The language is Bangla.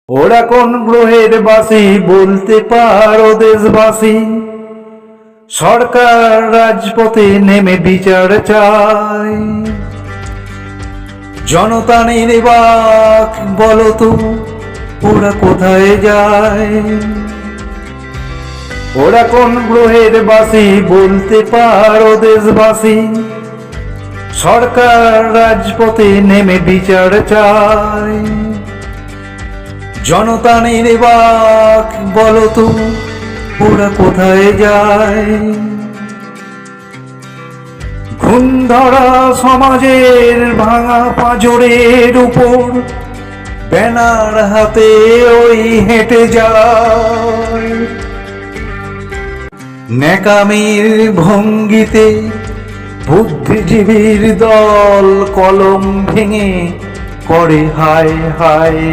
ওরা কোন গ্রহের বাসী বলতে পারো দেশবাসী? সরকার রাজপথে নেমে বিচার চায়। জনতা নির্বাক বলো তো ওরা কোথায় যায়? ওরা কোন গ্রহের বাসী বলতে পারো দেশবাসী? সরকার রাজপথে নেমে বিচার চায়। জনতা নির্বাক বলো তো ওরা কোথায় যায়? ঘুম ধরা সমাজের ভাঙা পাঁজরের উপর ব্যানার হাতে ওই হেঁটে যায়। ন্যাকামির ভঙ্গিতে বুদ্ধিজীবীর দল কলম ভেঙে করে হায় হায়।